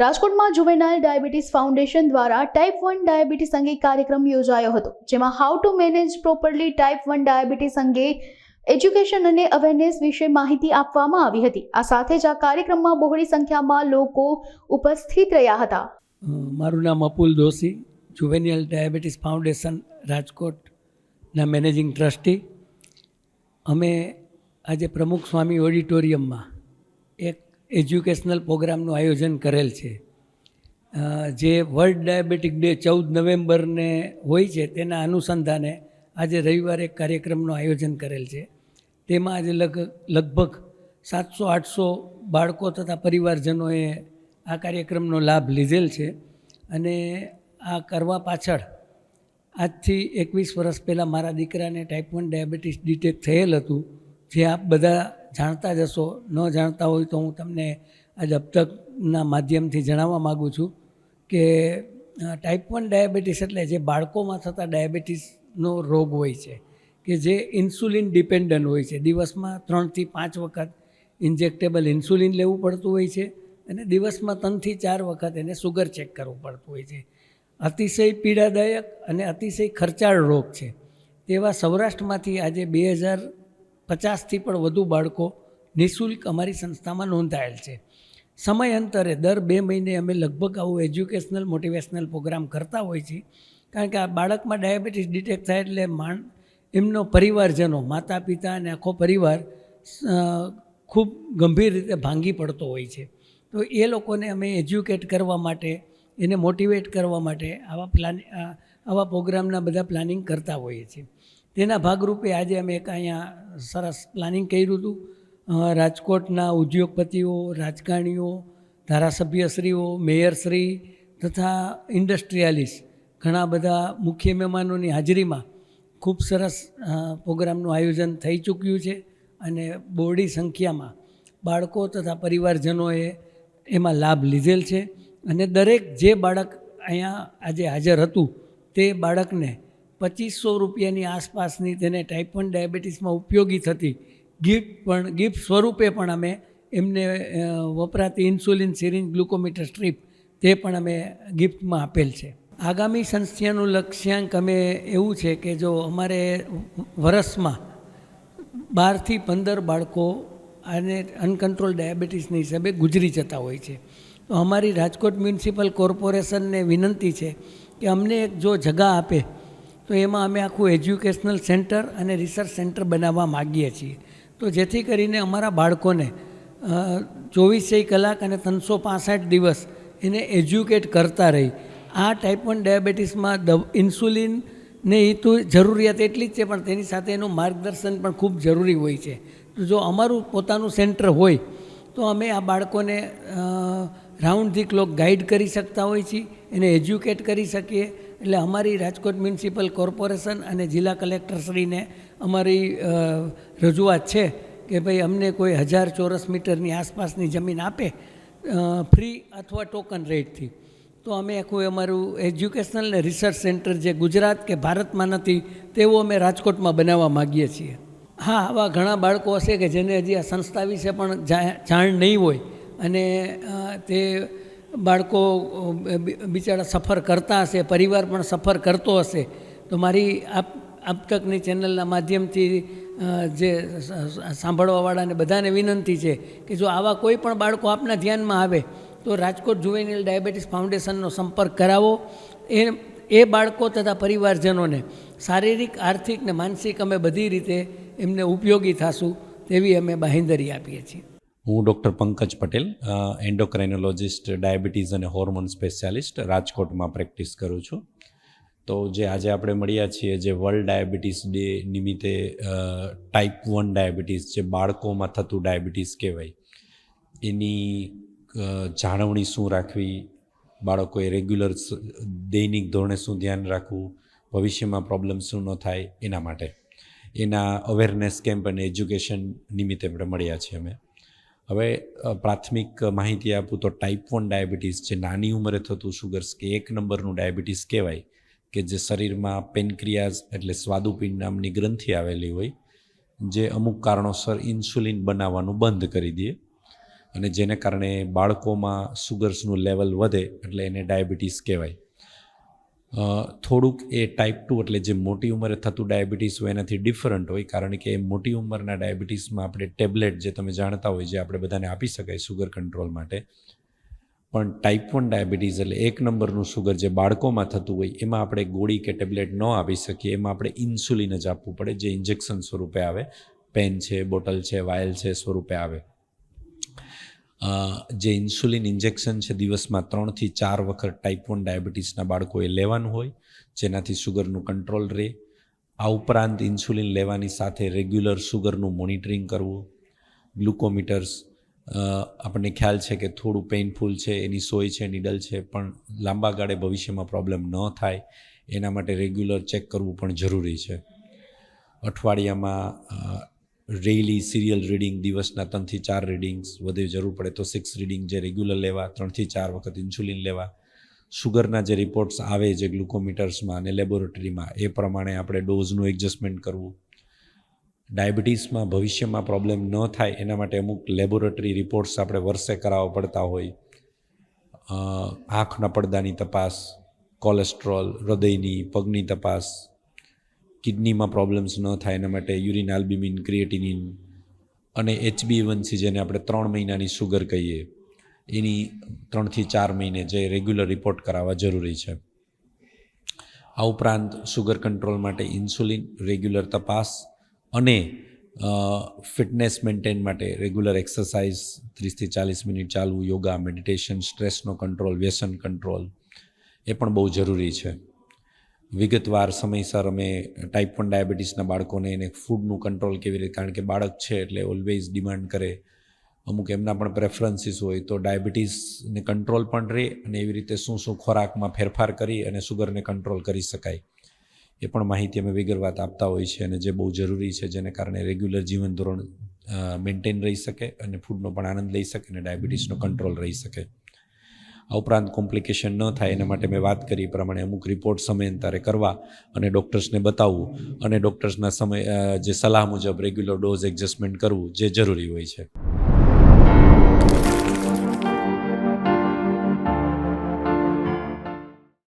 રાજકોટમાં juvenile diabetes foundation દ્વારા type 1 diabetes અંગે કાર્યક્રમ યોજાયો હતો, જેમાં how to manage properly type 1 diabetes અંગે એજ્યુકેશન અને અવેરનેસ વિશે માહિતી આપવામાં આવી હતી. આ સાથે જ આ કાર્યક્રમમાં બહોળી સંખ્યામાં લોકો ઉપસ્થિત રહ્યા હતા. મારું નામ અપુલ દોશી, જુવેનાઇલ ડાયાબિટીસ ફાઉન્ડેશન રાજકોટના મેનેજિંગ ટ્રસ્ટી. અમે આજે પ્રમુખ સ્વામી ઓડિટોરિયમમાં એક એજ્યુકેશનલ પ્રોગ્રામનું આયોજન કરેલ છે. જે વર્લ્ડ ડાયાબિટીક ડે 14 નવેમ્બરને હોય છે, તેના અનુસંધાને આજે રવિવારે એક કાર્યક્રમનું આયોજન કરેલ છે. તેમાં આજે લગભગ 700-800 બાળકો તથા પરિવારજનોએ આ કાર્યક્રમનો લાભ લીધેલ છે. અને આ કરવા પાછળ આજથી 21 વર્ષ પહેલાં મારા દીકરાને ટાઈપ 1 ડાયાબિટીસ ડિટેક્ટ થયેલ હતું, જે આપ બધા જાણતા જ હશો. ન જાણતા હોય તો હું તમને આજે અબતકના માધ્યમથી જણાવવા માગું છું કે ટાઈપ 1 ડાયાબિટીસ એટલે જે બાળકોમાં થતા ડાયાબિટીસનો રોગ હોય છે, કે જે ઇન્સ્યુલિન ડિપેન્ડન્ટ હોય છે. દિવસમાં 3 થી 5 વખત ઇન્જેક્ટેબલ ઇન્સ્યુલિન લેવું પડતું હોય છે અને દિવસમાં 3 થી 4 વખત એને સુગર ચેક કરવું પડતું હોય છે. અતિશય પીડાદાયક અને અતિશય ખર્ચાળ રોગ છે. તેવા સૌરાષ્ટ્રમાંથી આજે 2050થી પણ વધુ બાળકો નિઃશુલ્ક અમારી સંસ્થામાં નોંધાયેલ છે. સમયાંતરે દર 2 મહિને અમે લગભગ આવું એજ્યુકેશનલ મોટિવેશનલ પ્રોગ્રામ કરતા હોઈએ છીએ. કારણ કે આ બાળકમાં ડાયાબિટીસ ડિટેક્ટ થાય એટલે એમનો પરિવારજનો, માતા પિતા અને આખો પરિવાર ખૂબ ગંભીર રીતે ભાંગી પડતો હોય છે. તો એ લોકોને અમે એજ્યુકેટ કરવા માટે, એને મોટિવેટ કરવા માટે આવા પ્રોગ્રામના બધા પ્લાનિંગ કરતા હોઈએ છીએ. તેના ભાગરૂપે આજે અમે એક અહીંયા સરસ પ્લાનિંગ કર્યું હતું. રાજકોટના ઉદ્યોગપતિઓ, રાજકારણીઓ, ધારાસભ્યશ્રીઓ, મેયરશ્રી તથા ઇન્ડસ્ટ્રીયાલિસ્ટ ઘણા બધા મુખ્ય મહેમાનોની હાજરીમાં ખૂબ સરસ પ્રોગ્રામનું આયોજન થઈ ચૂક્યું છે. અને બહોળી સંખ્યામાં બાળકો તથા પરિવારજનોએ એમાં લાભ લીધેલ છે. અને દરેક જે બાળક અહીંયા આજે હાજર હતું તે બાળકને 2500 રૂપિયાની આસપાસની તેને ટાઈપ 1 ડાયાબિટીસમાં ઉપયોગી થતી ગિફ્ટ સ્વરૂપે પણ અમે એમને વપરાતી ઇન્સ્યુલિન સિરિંજ, ગ્લુકોમીટર સ્ટ્રીપ તે પણ અમે ગિફ્ટમાં આપેલ છે. આગામી સંસ્થાનું લક્ષ્યાંક અમે એવું છે કે જો અમારે વર્ષમાં 12 થી 15 બાળકો અને અનકન્ટ્રોલ ડાયાબિટીસની હિસાબે ગુજરી જતા હોય છે. તો અમારી રાજકોટ મ્યુનિસિપલ કોર્પોરેશનને વિનંતી છે કે અમને એક જો જગા આપે તો એમાં અમે આખું એજ્યુકેશનલ સેન્ટર અને રિસર્ચ સેન્ટર બનાવવા માગીએ છીએ. તો જેથી કરીને અમારા બાળકોને 24 કલાક અને 365 દિવસ એને એજ્યુકેટ કરતા રહી. આ ટાઈપ 1 ડાયાબિટીસમાં ઇન્સ્યુલિનને એ તો જરૂરિયાત એટલી જ છે, પણ તેની સાથે એનું માર્ગદર્શન પણ ખૂબ જરૂરી હોય છે. તો જો અમારું પોતાનું સેન્ટર હોય તો અમે આ બાળકોને રાઉન્ડ ધી ક્લોક ગાઈડ કરી શકતા હોઈએ છીએ, એને એજ્યુકેટ કરી શકીએ. એટલે અમારી રાજકોટ મ્યુનિસિપલ કોર્પોરેશન અને જિલ્લા કલેક્ટરશ્રીને અમારી રજૂઆત છે કે ભાઈ અમને કોઈ 1000 ચોરસ મીટરની આસપાસની જમીન આપે ફ્રી અથવા ટોકન રેટથી, તો અમે આખું અમારું એજ્યુકેશનલ ને રિસર્ચ સેન્ટર જે ગુજરાત કે ભારતમાં નથી તેવું અમે રાજકોટમાં બનાવવા માગીએ છીએ. હા, આવા ઘણા બાળકો હશે કે જેને હજી આ સંસ્થા વિશે પણ જાણ નહીં હોય અને તે બાળકો બિચારા સફર કરતા હશે, પરિવાર પણ સફર કરતો હશે. તો મારી આપતકની ચેનલના માધ્યમથી જે સાંભળવાવાળાને બધાને વિનંતી છે કે જો આવા કોઈ પણ બાળકો આપના ધ્યાનમાં આવે તો રાજકોટ જુવેનાઇલ ડાયાબિટીસ ફાઉન્ડેશનનો સંપર્ક કરાવો. એ બાળકો તથા પરિવારજનોને શારીરિક, આર્થિક ને માનસિક અમે બધી રીતે એમને ઉપયોગી થશું તેવી અમે બાંહેધરી આપીએ છીએ. હું ડૉક્ટર પંકજ પટેલ, એન્ડોક્રાઇનોલોજિસ્ટ, ડાયાબિટીસ અને હોર્મોન સ્પેશિયાલિસ્ટ, રાજકોટમાં પ્રેક્ટિસ કરું છું. તો જે આજે આપણે મળ્યા છીએ, જે વર્લ્ડ ડાયાબિટીસ ડે નિમિત્તે ટાઈપ 1 ડાયાબિટીસ, જે બાળકોમાં થતું ડાયાબિટીસ કહેવાય, એની જાળવણી શું રાખવી, બાળકોએ રેગ્યુલર દૈનિક ધોરણે શું ધ્યાન રાખવું, ભવિષ્યમાં પ્રોબ્લેમ શું ન થાય એના માટે એના અવેરનેસ કેમ્પ અને એજ્યુકેશન નિમિત્તે આપણે મળ્યા છીએ અમે. હવે પ્રાથમિક માહિતી આપું તો ટાઈપ 1 ડાયાબિટીસ જે નાની ઉંમરે થતું શુગર્સ કે 1 નંબરનું ડાયાબિટીસ કહેવાય, કે જે શરીરમાં પેનક્રિયાઝ એટલે સ્વાદુપિંડ નામની ગ્રંથિ આવેલી હોય, જે અમુક કારણોસર ઇન્સ્યુલિન બનાવવાનું બંધ કરી દે. અને જેને કારણે બાળકોમાં સુગર્સનું લેવલ વધે એટલે એને ડાયાબિટીસ કહેવાય. થોડુંક એ ટાઈપ 2 એટલે જે મોટી ઉંમરે થતું ડાયાબિટીસ હોય એનાથી ડિફરન્ટ હોય, કારણ કે મોટી ઉંમરના ડાયાબિટીસમાં આપણે ટેબ્લેટ જે તમે જાણતા હોય જે આપણે બધાને આપી શકાય સુગર કંટ્રોલ માટે, પણ ટાઈપ 1 ડાયાબિટીસ એટલે 1 નંબરનું સુગર જે બાળકોમાં થતું હોય એમાં આપણે ગોળી કે ટેબ્લેટ ન આપી શકીએ. એમાં આપણે ઇન્સ્યુલિન જ આપવું પડે, જે ઇન્જેક્શન સ્વરૂપે આવે, પેન છે, બોટલ છે, વાયલ છે સ્વરૂપે આવે. જે ઇન્સ્યુલિન ઇન્જેક્શન છે દિવસમાં 3 થી 4 વખત ટાઈપ 1 ડાયાબિટીસના બાળકોએ લેવાનું હોય, જેનાથી સુગરનું કંટ્રોલ રહે. આ ઉપરાંત ઇન્સ્યુલિન લેવાની સાથે રેગ્યુલર સુગરનું મોનિટરિંગ કરવું. ગ્લુકોમીટર્સ આપણને ખ્યાલ છે કે થોડું પેઇનફુલ છે, એની સોય છે, નીડલ છે, પણ લાંબા ગાળે ભવિષ્યમાં પ્રોબ્લેમ ન થાય એના માટે રેગ્યુલર ચેક કરવું પણ જરૂરી છે. અઠવાડિયામાં ડેઇલી સિરિયલ રીડિંગ, દિવસના 3 થી 4 રીડિંગ્સ, વધુ જરૂર પડે તો 6 રીડિંગ જે રેગ્યુલર લેવા, 3 થી 4 વખત ઇન્સ્યુલિન લેવા. સુગરના જે રિપોર્ટ્સ આવે જે ગ્લુકોમીટર્સમાં અને લેબોરેટરીમાં એ પ્રમાણે આપણે ડોઝનું એડજસ્ટમેન્ટ કરવું. ડાયાબિટીસમાં ભવિષ્યમાં પ્રોબ્લેમ ન થાય એના માટે અમુક લેબોરેટરી રિપોર્ટ્સ આપણે વર્ષે કરાવવા પડતા હોય. આંખના પડદાની તપાસ, કોલેસ્ટ્રોલ, હૃદયની, પગની તપાસ, કિડનીમાં પ્રોબ્લેમ્સ ન થાય એના માટે યુરિન આલ્બ્યુમિન, ક્રિએટિનિન અને HbA1c જેને આપણે 3 મહિનાની સુગર કહીએ એની 3 થી 4 મહિને જે રેગ્યુલર રિપોર્ટ કરાવવા જરૂરી છે. આ ઉપરાંત સુગર કંટ્રોલ માટે ઇન્સ્યુલિન, રેગ્યુલર તપાસ અને ફિટનેસ મેન્ટેન માટે રેગ્યુલર એક્સરસાઇઝ, 30 થી 40 મિનિટ ચાલવું, યોગા, મેડિટેશન, સ્ટ્રેસનો કંટ્રોલ, વ્યસન કંટ્રોલ એ પણ બહુ જરૂરી છે. વિગતવાર સમયસર અમે ટાઈપ 1 ડાયાબિટીસના બાળકોને એને ફૂડનું કંટ્રોલ કેવી રીતે, કારણ કે બાળક છે એટલે ઓલવેઝ ડિમાન્ડ કરે, અમુક એમના પણ પ્રેફરન્સીસ હોય, તો ડાયાબિટીસને કંટ્રોલ પણ રહે અને એવી રીતે શું ખોરાકમાં ફેરફાર કરી અને સુગરને કંટ્રોલ કરી શકાય એ પણ માહિતી અમે વિગતવાર આપતા હોય છે, અને જે બહુ જરૂરી છે, જેને કારણે રેગ્યુલર જીવન ધોરણ મેન્ટેન રહી શકે અને ફૂડનો પણ આનંદ લઈ શકે અને ડાયાબિટીસનો કંટ્રોલ રહી શકે. આ ઉપરાંત કોમ્પ્લિકેશન ન થાય એના માટે મેં વાત કરી એ પ્રમાણે અમુક રિપોર્ટ સમયાંતરે કરવા અને ડૉક્ટર્સને બતાવવું અને ડૉક્ટર્સના જે સલાહ મુજબ રેગ્યુલર ડોઝ એડજસ્ટમેન્ટ કરવું જે જરૂરી હોય છે.